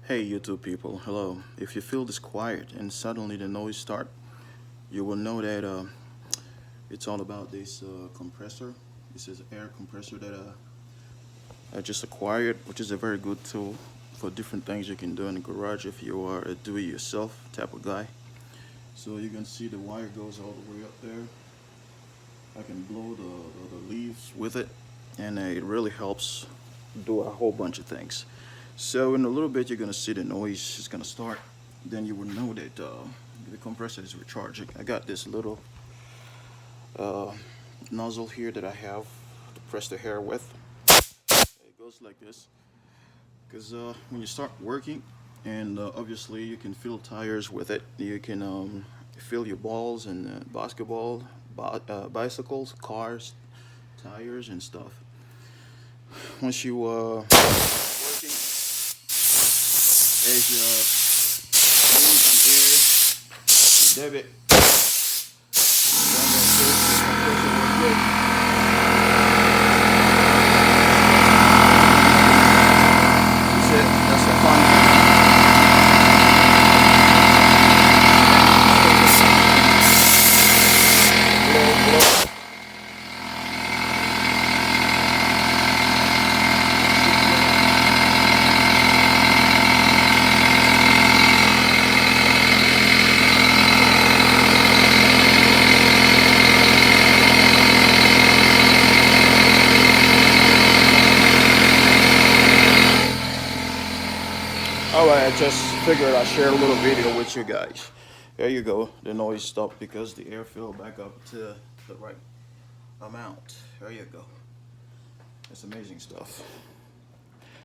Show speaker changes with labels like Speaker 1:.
Speaker 1: Hey YouTube people, hello. If you feel this quiet and suddenly the noise start, you will know that it's all about this compressor. This is air compressor that I just acquired, which is a very good tool for different things you can do in the garage if you are a do-it-yourself type of guy. So you can see the wire goes all the way up there. I can blow the leaves with it, and it really helps do a whole bunch of things. So in a little bit you're gonna see the noise is gonna start. Then you will know that the compressor is recharging. I got this little uh, nozzle here that I have to press the hair with. It goes like this because when you start working, and obviously you can fill tires with it. You can fill your balls and basketball, bicycles, cars, tires, and stuff. Once you working, as you move the air, you dab it. That's it. That's the fun. Alright, I just figured I'd share a little video with you guys. There you go. The noise stopped because the air filled back up to the right amount. There you go. That's amazing stuff.